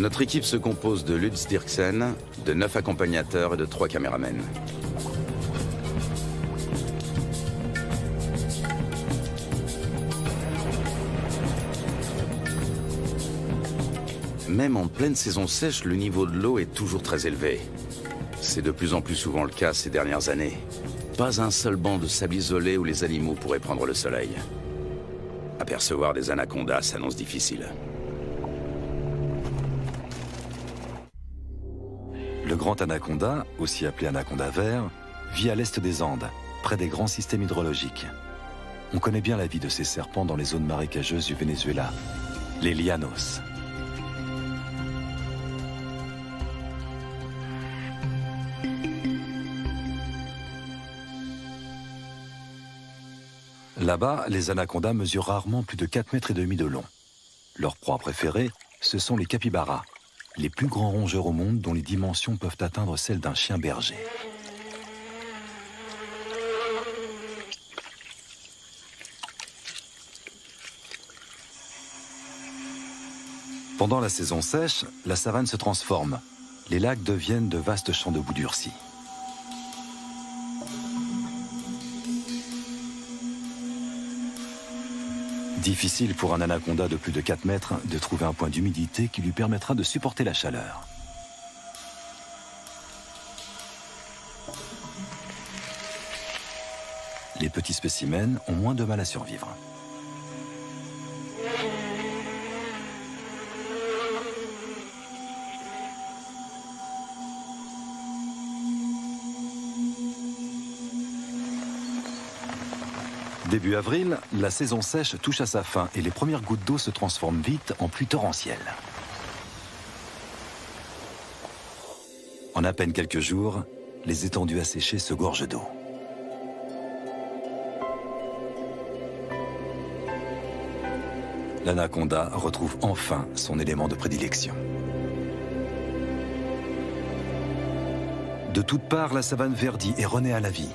Notre équipe se compose de Lutz Dirksen, de 9 accompagnateurs et de 3 caméramens. Même en pleine saison sèche, le niveau de l'eau est toujours très élevé. C'est de plus en plus souvent le cas ces dernières années. Pas un seul banc de sable isolé où les animaux pourraient prendre le soleil. Apercevoir des anacondas s'annonce difficile. Le grand anaconda, aussi appelé anaconda vert, vit à l'est des Andes, près des grands systèmes hydrologiques. On connaît bien la vie de ces serpents dans les zones marécageuses du Venezuela, les llanos. Là-bas, les anacondas mesurent rarement plus de 4,5 mètres de long. Leur proie préférée, ce sont les capybaras, les plus grands rongeurs au monde dont les dimensions peuvent atteindre celles d'un chien berger. Pendant la saison sèche, la savane se transforme. Les lacs deviennent de vastes champs de boue durcie. Difficile pour un anaconda de plus de 4 mètres de trouver un point d'humidité qui lui permettra de supporter la chaleur. Les petits spécimens ont moins de mal à survivre. Début avril, la saison sèche touche à sa fin et les premières gouttes d'eau se transforment vite en pluie torrentielle. En à peine quelques jours, les étendues asséchées se gorgent d'eau. L'anaconda retrouve enfin son élément de prédilection. De toutes parts, la savane verdit et renaît à la vie.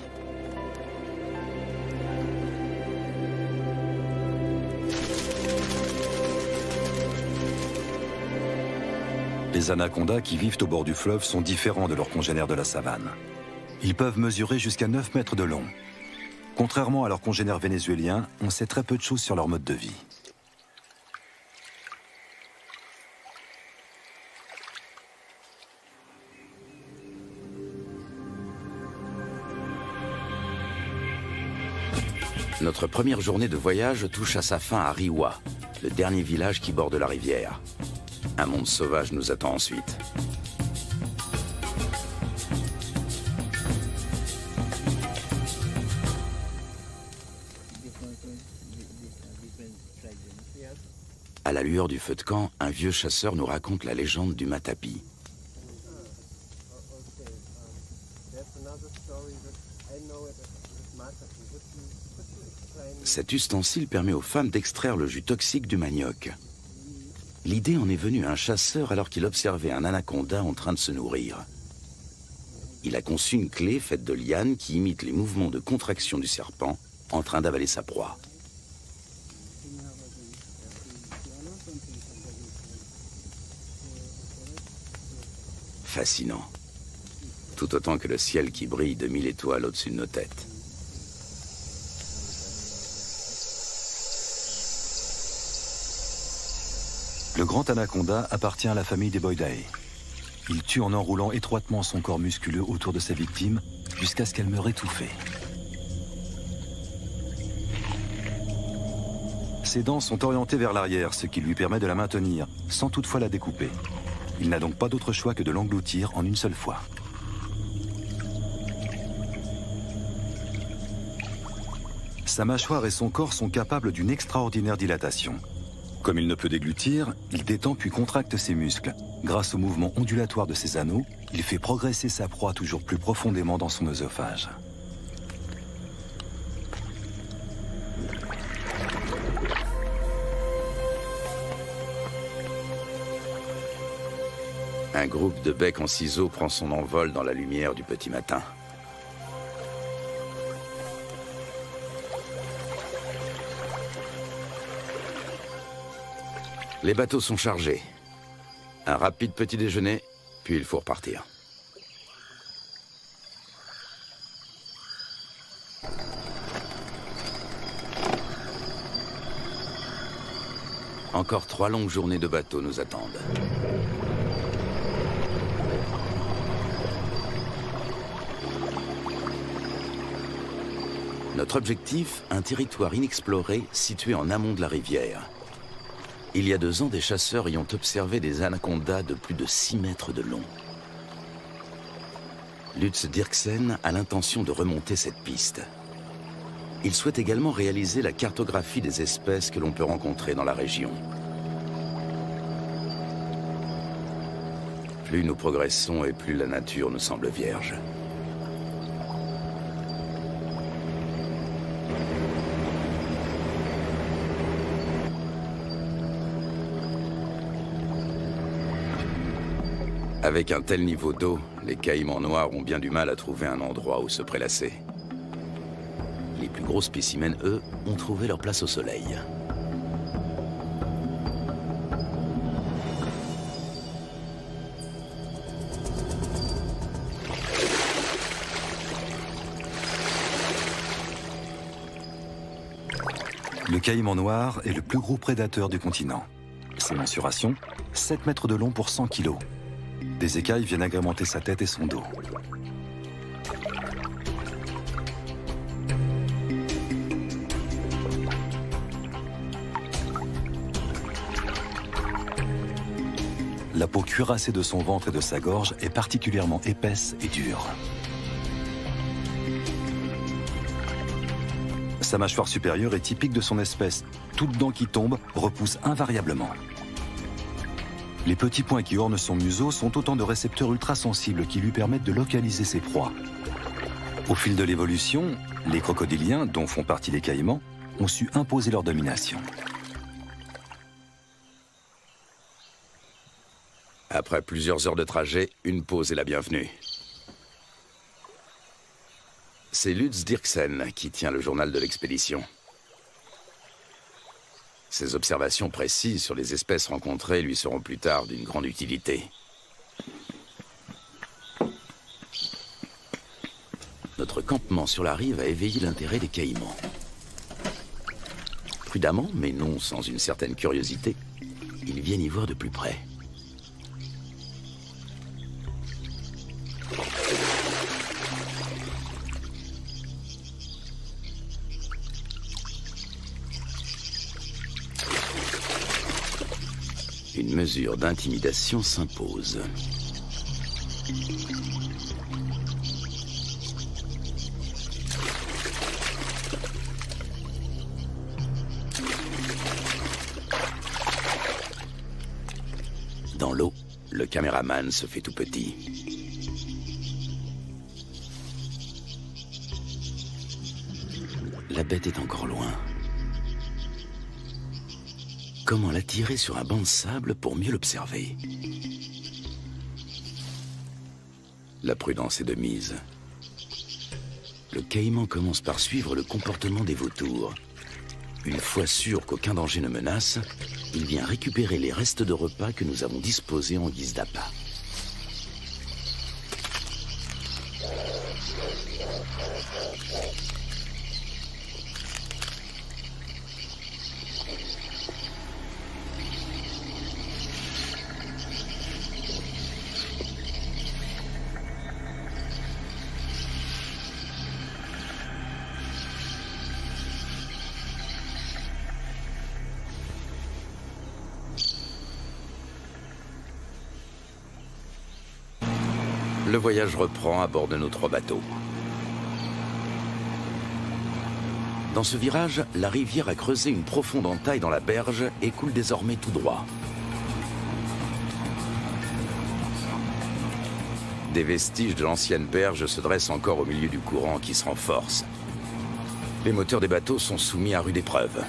Les anacondas qui vivent au bord du fleuve sont différents de leurs congénères de la savane. Ils peuvent mesurer jusqu'à 9 mètres de long. Contrairement à leurs congénères vénézuéliens, on sait très peu de choses sur leur mode de vie. Notre première journée de voyage touche à sa fin à Riwa, le dernier village qui borde la rivière. Un monde sauvage nous attend ensuite. À la lueur du feu de camp, un vieux chasseur nous raconte la légende du matapi. Cet ustensile permet aux femmes d'extraire le jus toxique du manioc. L'idée en est venue à un chasseur alors qu'il observait un anaconda en train de se nourrir. Il a conçu une clé faite de lianes qui imite les mouvements de contraction du serpent en train d'avaler sa proie. Fascinant. Tout autant que le ciel qui brille de 1000 étoiles au-dessus de nos têtes. Le grand anaconda appartient à la famille des Boidae. Il tue en enroulant étroitement son corps musculeux autour de sa victime jusqu'à ce qu'elle meure étouffée. Ses dents sont orientées vers l'arrière, ce qui lui permet de la maintenir, sans toutefois la découper. Il n'a donc pas d'autre choix que de l'engloutir en une seule fois. Sa mâchoire et son corps sont capables d'une extraordinaire dilatation. Comme il ne peut déglutir, il détend puis contracte ses muscles. Grâce au mouvement ondulatoire de ses anneaux, il fait progresser sa proie toujours plus profondément dans son œsophage. Un groupe de becs en ciseaux prend son envol dans la lumière du petit matin. Les bateaux sont chargés. Un rapide petit déjeuner, puis il faut repartir. Encore 3 longues journées de bateau nous attendent. Notre objectif, un territoire inexploré situé en amont de la rivière. Il y a 2 ans, des chasseurs y ont observé des anacondas de plus de 6 mètres de long. Lutz Dirksen a l'intention de remonter cette piste. Il souhaite également réaliser la cartographie des espèces que l'on peut rencontrer dans la région. Plus nous progressons et plus la nature nous semble vierge. Avec un tel niveau d'eau, les caïmans noirs ont bien du mal à trouver un endroit où se prélasser. Les plus gros spécimens, eux, ont trouvé leur place au soleil. Le caïman noir est le plus gros prédateur du continent. Ses mensurations, 7 mètres de long pour 100 kilos. Des écailles viennent agrémenter sa tête et son dos. La peau cuirassée de son ventre et de sa gorge est particulièrement épaisse et dure. Sa mâchoire supérieure est typique de son espèce. Toute dent qui tombe repousse invariablement. Les petits points qui ornent son museau sont autant de récepteurs ultrasensibles qui lui permettent de localiser ses proies. Au fil de l'évolution, les crocodiliens, dont font partie les caïmans, ont su imposer leur domination. Après plusieurs heures de trajet, une pause est la bienvenue. C'est Lutz Dirksen qui tient le journal de l'expédition. Ses observations précises sur les espèces rencontrées lui seront plus tard d'une grande utilité. Notre campement sur la rive a éveillé l'intérêt des caïmans. Prudemment, mais non sans une certaine curiosité, ils viennent y voir de plus près. Une mesure d'intimidation s'impose. Dans l'eau, le caméraman se fait tout petit. La bête est encore loin. Comment l'attirer sur un banc de sable pour mieux l'observer? La prudence est de mise. Le caïman commence par suivre le comportement des vautours. Une fois sûr qu'aucun danger ne menace, il vient récupérer les restes de repas que nous avons disposés en guise d'appât. Le voyage reprend à bord de nos 3 bateaux. Dans ce virage, la rivière a creusé une profonde entaille dans la berge et coule désormais tout droit. Des vestiges de l'ancienne berge se dressent encore au milieu du courant qui se renforce. Les moteurs des bateaux sont soumis à rude épreuve.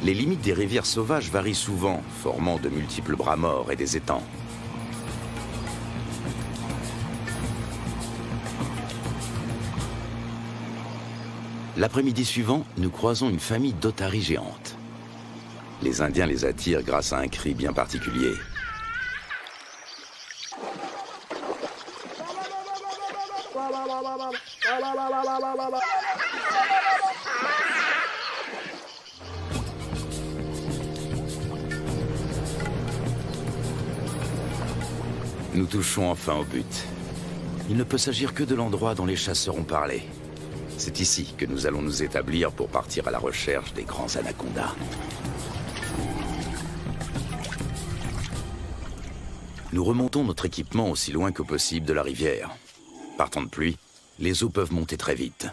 Les limites des rivières sauvages varient souvent, formant de multiples bras morts et des étangs. L'après-midi suivant, nous croisons une famille d'otaries géantes. Les Indiens les attirent grâce à un cri bien particulier. Nous touchons enfin au but. Il ne peut s'agir que de l'endroit dont les chasseurs ont parlé. C'est ici que nous allons nous établir pour partir à la recherche des grands anacondas. Nous remontons notre équipement aussi loin que possible de la rivière. Par temps de pluie, les eaux peuvent monter très vite.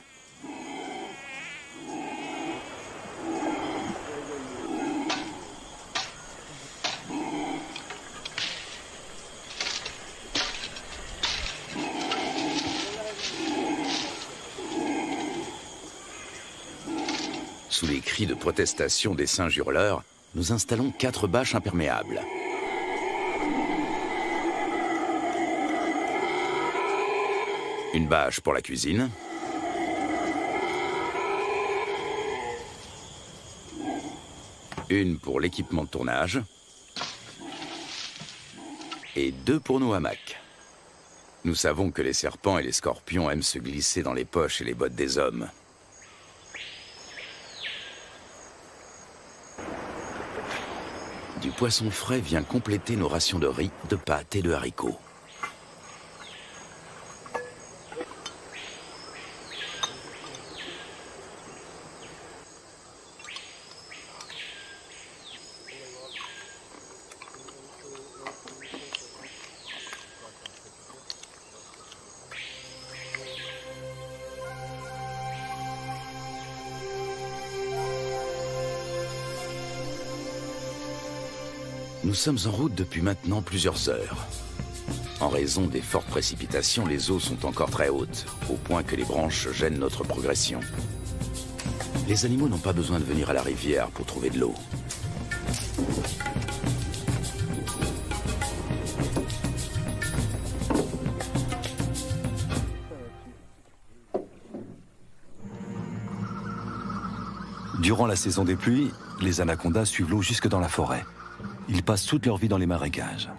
Sous les cris de protestation des singes hurleurs, nous installons 4 bâches imperméables. Une bâche pour la cuisine. Une pour l'équipement de tournage. Et 2 pour nos hamacs. Nous savons que les serpents et les scorpions aiment se glisser dans les poches et les bottes des hommes. Du poisson frais vient compléter nos rations de riz, de pâtes et de haricots. Nous sommes en route depuis maintenant plusieurs heures. En raison des fortes précipitations, les eaux sont encore très hautes, au point que les branches gênent notre progression. Les animaux n'ont pas besoin de venir à la rivière pour trouver de l'eau. Durant la saison des pluies, les anacondas suivent l'eau jusque dans la forêt. Ils passent toute leur vie dans les marécages.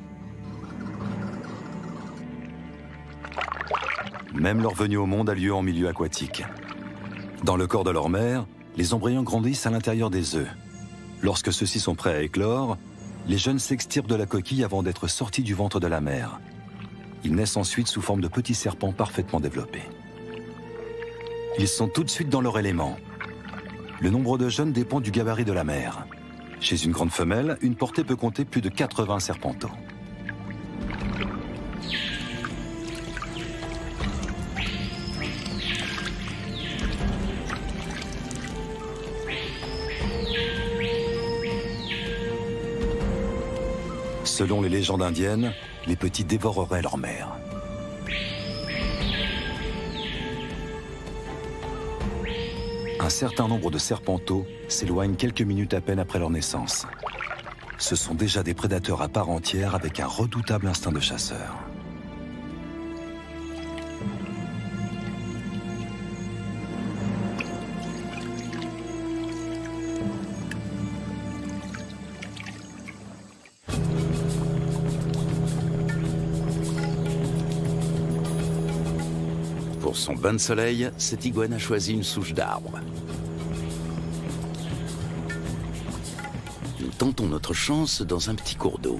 Même leur venue au monde a lieu en milieu aquatique. Dans le corps de leur mère, les embryons grandissent à l'intérieur des œufs. Lorsque ceux-ci sont prêts à éclore, les jeunes s'extirpent de la coquille avant d'être sortis du ventre de la mère. Ils naissent ensuite sous forme de petits serpents parfaitement développés. Ils sont tout de suite dans leur élément. Le nombre de jeunes dépend du gabarit de la mère. Chez une grande femelle, une portée peut compter plus de 80 serpenteaux. Selon les légendes indiennes, les petits dévoreraient leur mère. Un certain nombre de serpenteaux s'éloignent quelques minutes à peine après leur naissance. Ce sont déjà des prédateurs à part entière avec un redoutable instinct de chasseur. Pour son bain de soleil, cette iguane a choisi une souche d'arbre. Nous tentons notre chance dans un petit cours d'eau.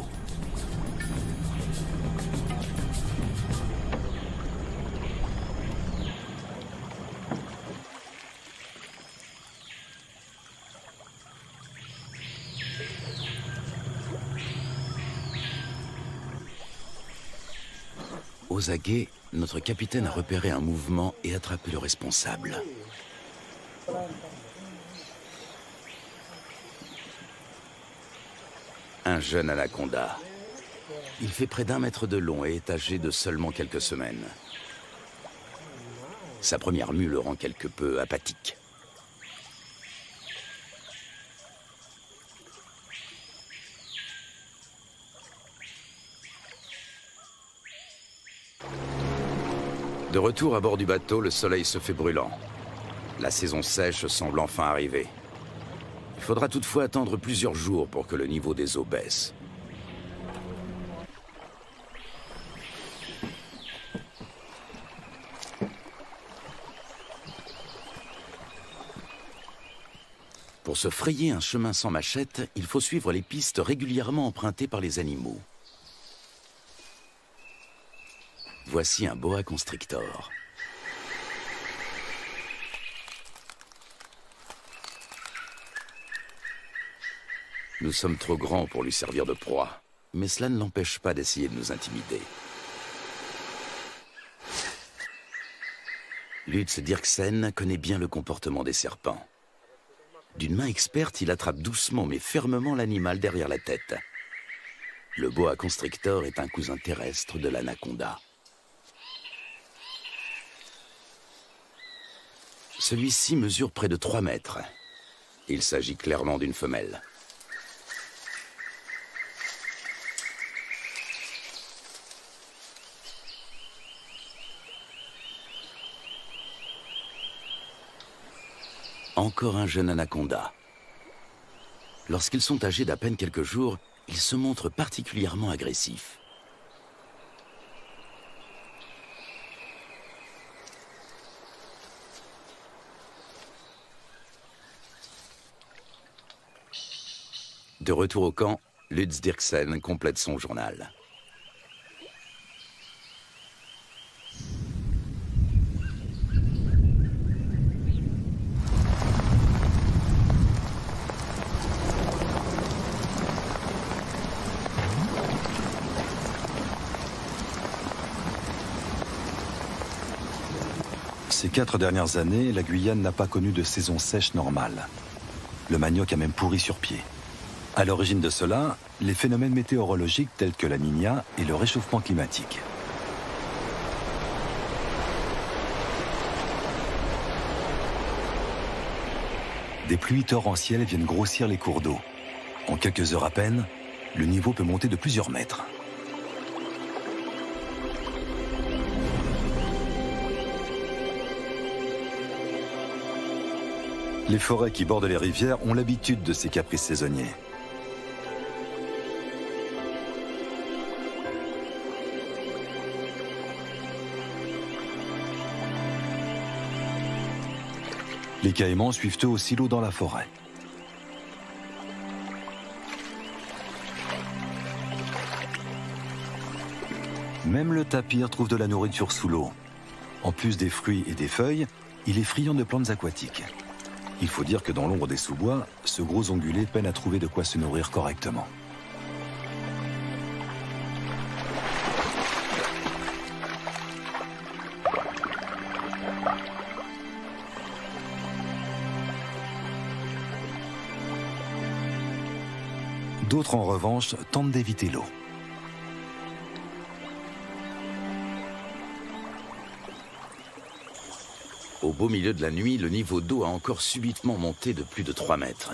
Aux aguets, notre capitaine a repéré un mouvement et attrapé le responsable. Un jeune anaconda. Il fait près d'1 mètre de long et est âgé de seulement quelques semaines. Sa première mue le rend quelque peu apathique. De retour à bord du bateau, le soleil se fait brûlant. La saison sèche semble enfin arriver. Il faudra toutefois attendre plusieurs jours pour que le niveau des eaux baisse. Pour se frayer un chemin sans machette, il faut suivre les pistes régulièrement empruntées par les animaux. Voici un boa constrictor. Nous sommes trop grands pour lui servir de proie, mais cela ne l'empêche pas d'essayer de nous intimider. Lutz Dirksen connaît bien le comportement des serpents. D'une main experte, il attrape doucement mais fermement l'animal derrière la tête. Le boa constrictor est un cousin terrestre de l'anaconda. Celui-ci mesure près de 3 mètres. Il s'agit clairement d'une femelle. Encore un jeune anaconda. Lorsqu'ils sont âgés d'à peine quelques jours, ils se montrent particulièrement agressifs. De retour au camp, Lutz Dirksen complète son journal. Ces 4 dernières années, la Guyane n'a pas connu de saison sèche normale. Le manioc a même pourri sur pied. À l'origine de cela, les phénomènes météorologiques tels que la Niña et le réchauffement climatique. Des pluies torrentielles viennent grossir les cours d'eau. En quelques heures à peine, le niveau peut monter de plusieurs mètres. Les forêts qui bordent les rivières ont l'habitude de ces caprices saisonniers. Les caïmans suivent eux aussi l'eau dans la forêt. Même le tapir trouve de la nourriture sous l'eau. En plus des fruits et des feuilles, il est friand de plantes aquatiques. Il faut dire que dans l'ombre des sous-bois, ce gros ongulé peine à trouver de quoi se nourrir correctement. D'autres, en revanche, tentent d'éviter l'eau. Au beau milieu de la nuit, le niveau d'eau a encore subitement monté de plus de 3 mètres.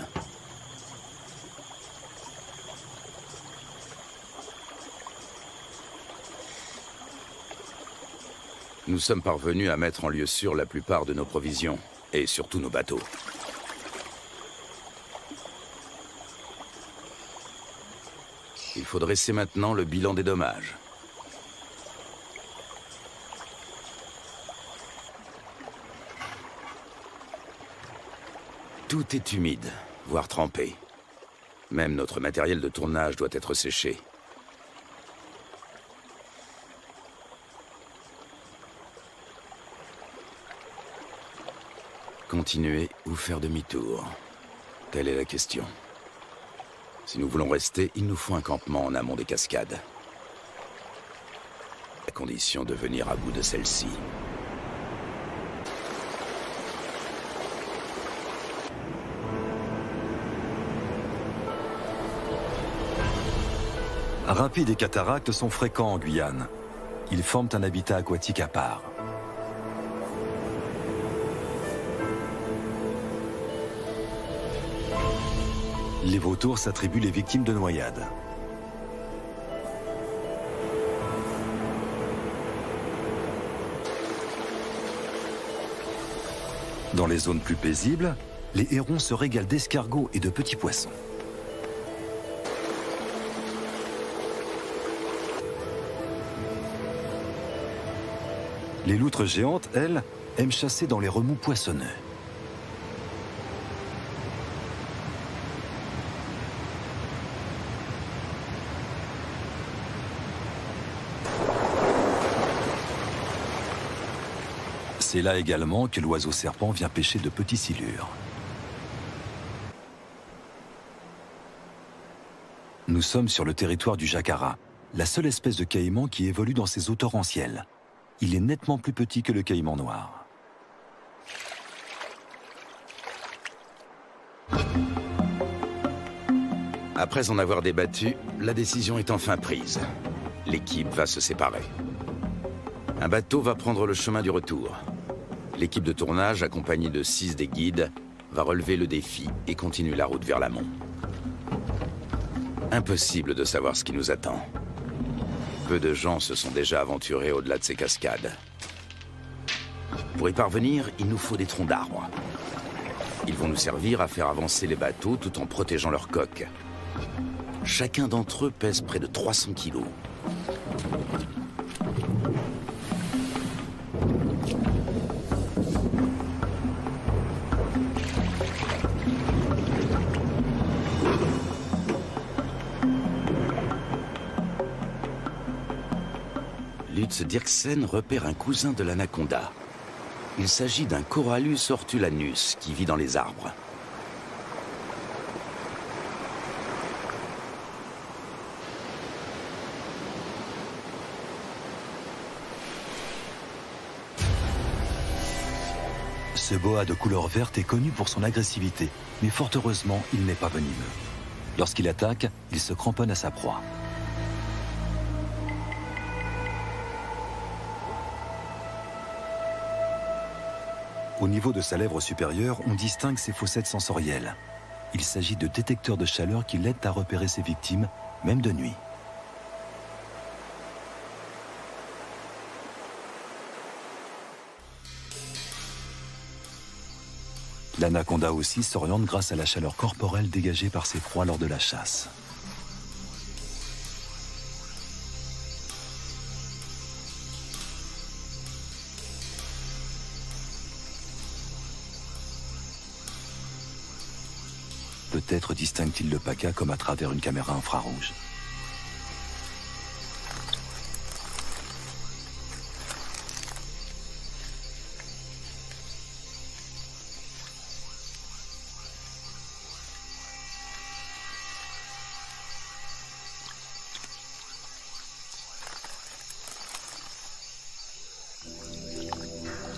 Nous sommes parvenus à mettre en lieu sûr la plupart de nos provisions, et surtout nos bateaux. Il faut dresser maintenant le bilan des dommages. Tout est humide, voire trempé. Même notre matériel de tournage doit être séché. Continuer ou faire demi-tour? Telle est la question. Si nous voulons rester, il nous faut un campement en amont des cascades. À condition de venir à bout de celle-ci. Rapides et cataractes sont fréquents en Guyane. Ils forment un habitat aquatique à part. Les vautours s'attribuent les victimes de noyades. Dans les zones plus paisibles, les hérons se régalent d'escargots et de petits poissons. Les loutres géantes, elles, aiment chasser dans les remous poissonneux. C'est là également que l'oiseau serpent vient pêcher de petits silures. Nous sommes sur le territoire du jacara, la seule espèce de caïman qui évolue dans ces eaux torrentielles. Il est nettement plus petit que le caïman noir. Après en avoir débattu, la décision est enfin prise. L'équipe va se séparer. Un bateau va prendre le chemin du retour. L'équipe de tournage, accompagnée de 6 des guides, va relever le défi et continuer la route vers l'amont. Impossible de savoir ce qui nous attend. Peu de gens se sont déjà aventurés au-delà de ces cascades. Pour y parvenir, il nous faut des troncs d'arbres. Ils vont nous servir à faire avancer les bateaux tout en protégeant leurs coques. Chacun d'entre eux pèse près de 300 kilos. Lutz Dirksen repère un cousin de l'anaconda. Il s'agit d'un Corallus hortulanus qui vit dans les arbres. Ce boa de couleur verte est connu pour son agressivité, mais fort heureusement, il n'est pas venimeux. Lorsqu'il attaque, il se cramponne à sa proie. Au niveau de sa lèvre supérieure, on distingue ses fossettes sensorielles. Il s'agit de détecteurs de chaleur qui l'aident à repérer ses victimes, même de nuit. L'anaconda aussi s'oriente grâce à la chaleur corporelle dégagée par ses proies lors de la chasse. Peut-être distingue-t-il le paca comme à travers une caméra infrarouge.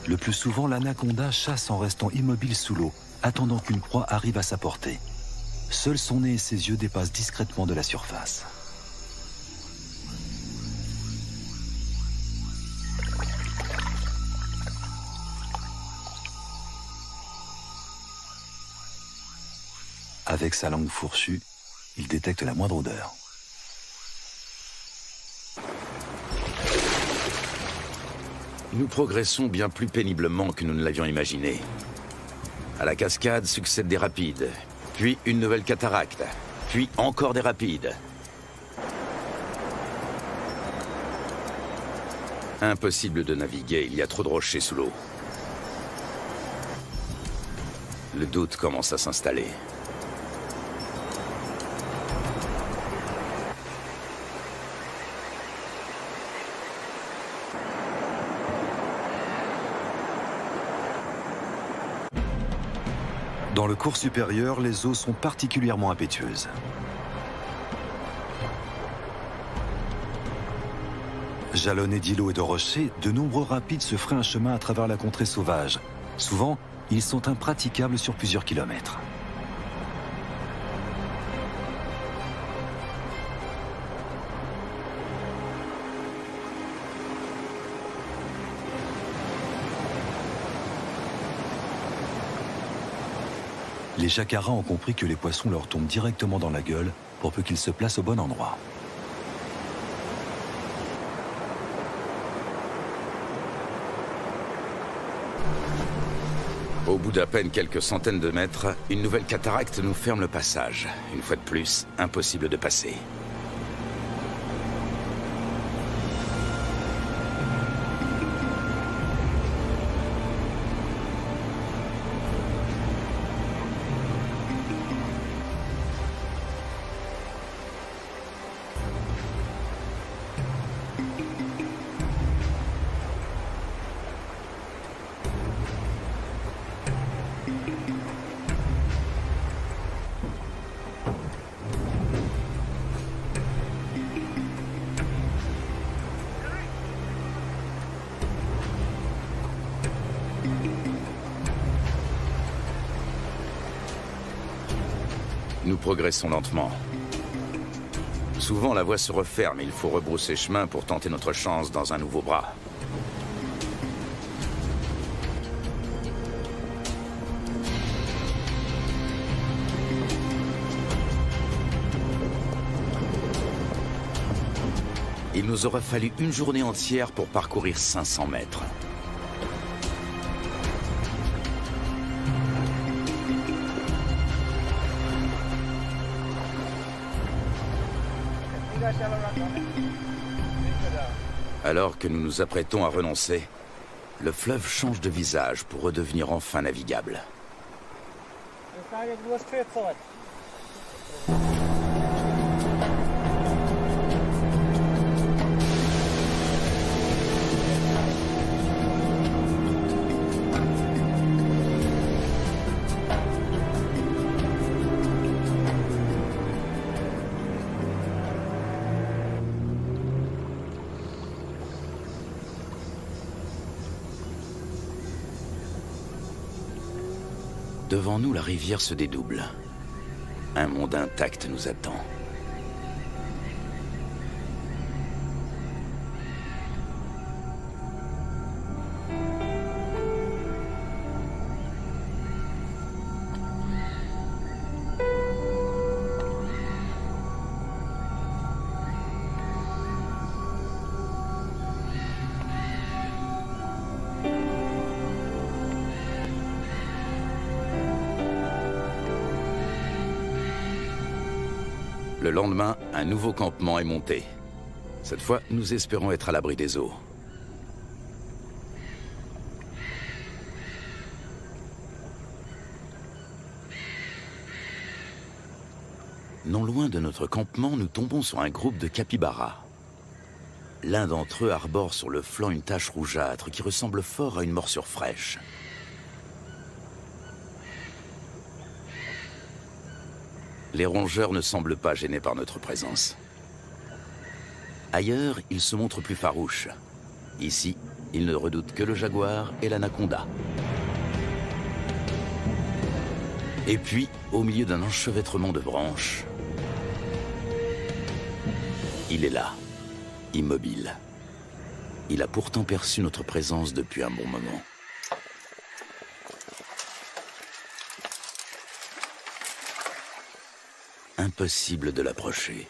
Le plus souvent, l'anaconda chasse en restant immobile sous l'eau, attendant qu'une proie arrive à sa portée. Seul son nez et ses yeux dépassent discrètement de la surface. Avec sa langue fourchue, il détecte la moindre odeur. Nous progressons bien plus péniblement que nous ne l'avions imaginé. À la cascade succèdent des rapides, puis une nouvelle cataracte, puis encore des rapides. Impossible de naviguer, il y a trop de rochers sous l'eau. Le doute commence à s'installer. Dans le cours supérieur, les eaux sont particulièrement impétueuses. Jalonnés d'îlots et de rochers, de nombreux rapides se frayent un chemin à travers la contrée sauvage. Souvent, ils sont impraticables sur plusieurs kilomètres. Les jacaras ont compris que les poissons leur tombent directement dans la gueule pour peu qu'ils se placent au bon endroit. Au bout d'à peine quelques centaines de mètres, une nouvelle cataracte nous ferme le passage. Une fois de plus, impossible de passer. Nous progressons lentement. Souvent, la voie se referme et il faut rebrousser chemin pour tenter notre chance dans un nouveau bras. Il nous aura fallu une journée entière pour parcourir 500 mètres. Alors que nous nous apprêtons à renoncer, le fleuve change de visage pour redevenir enfin navigable. Devant nous, la rivière se dédouble. Un monde intact nous attend. Le lendemain, un nouveau campement est monté. Cette fois, nous espérons être à l'abri des eaux. Non loin de notre campement, nous tombons sur un groupe de capybaras. L'un d'entre eux arbore sur le flanc une tache rougeâtre qui ressemble fort à une morsure fraîche. Les rongeurs ne semblent pas gênés par notre présence. Ailleurs, ils se montrent plus farouches. Ici, ils ne redoutent que le jaguar et l'anaconda. Et puis, au milieu d'un enchevêtrement de branches, il est là, immobile. Il a pourtant perçu notre présence depuis un bon moment. Impossible de l'approcher.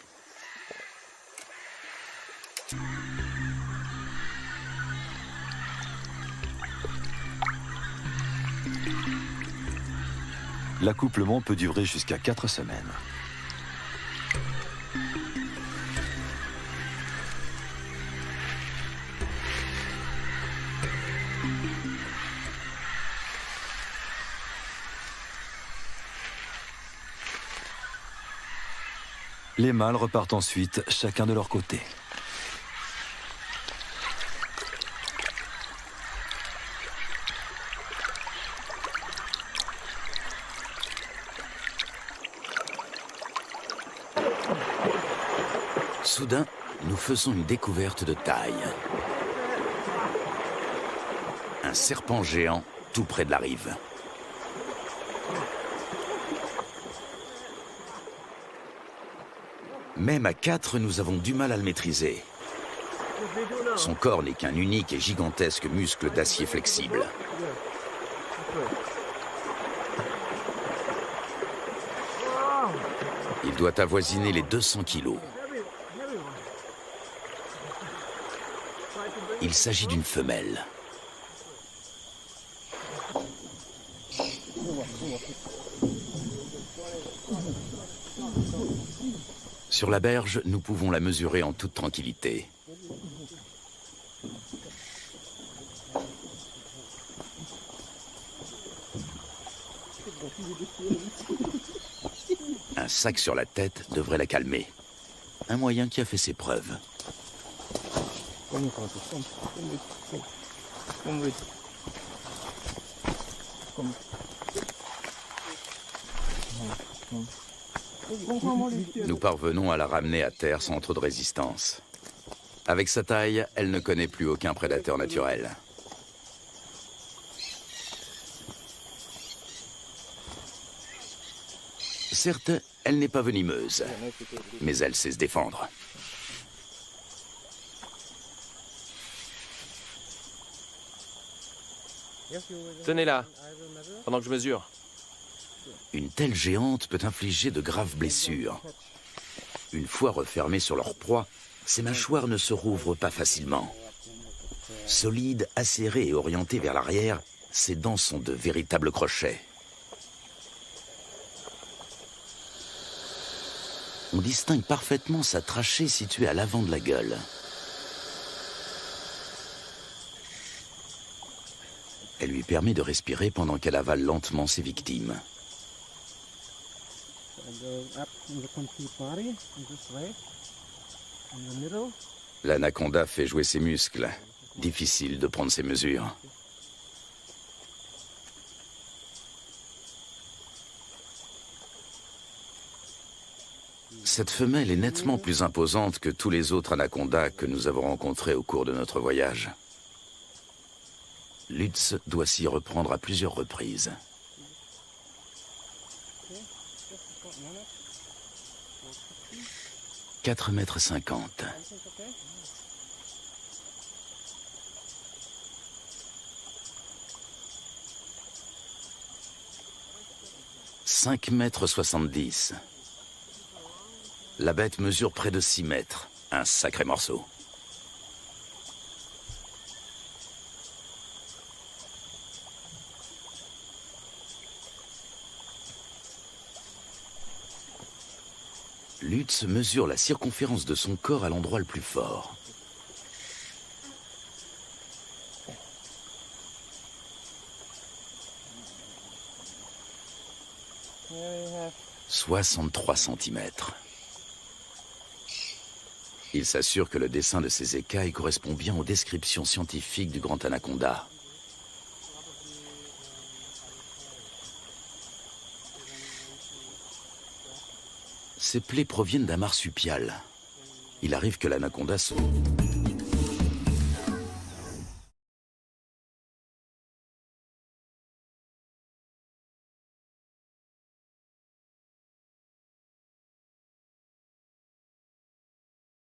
L'accouplement peut durer jusqu'à 4 semaines. Les mâles repartent ensuite, chacun de leur côté. Soudain, nous faisons une découverte de taille. Un serpent géant tout près de la rive. Même à 4, nous avons du mal à le maîtriser. Son corps n'est qu'un unique et gigantesque muscle d'acier flexible. Il doit avoisiner les 200 kilos. Il s'agit d'une femelle. Sur la berge, nous pouvons la mesurer en toute tranquillité. Un sac sur la tête devrait la calmer. Un moyen qui a fait ses preuves. Nous parvenons à la ramener à terre sans trop de résistance. Avec sa taille, elle ne connaît plus aucun prédateur naturel. Certes, elle n'est pas venimeuse, mais elle sait se défendre. Tenez-la, pendant que je mesure. Une telle géante peut infliger de graves blessures. Une fois refermées sur leur proie, ces mâchoires ne se rouvrent pas facilement. Solides, acérées et orientées vers l'arrière, ses dents sont de véritables crochets. On distingue parfaitement sa trachée située à l'avant de la gueule. Elle lui permet de respirer pendant qu'elle avale lentement ses victimes. L'anaconda fait jouer ses muscles. Difficile de prendre ses mesures. Cette femelle est nettement plus imposante que tous les autres anacondas que nous avons rencontrés au cours de notre voyage. Lutz doit s'y reprendre à plusieurs reprises. « 4,50 m. « 5,70 m. La bête mesure près de 6 mètres. Un sacré morceau. Lutz mesure la circonférence de son corps à l'endroit le plus fort. « 63 cm. Il s'assure que le dessin de ses écailles correspond bien aux descriptions scientifiques du grand anaconda. Ces plaies proviennent d'un marsupial. Il arrive que l'anaconda se...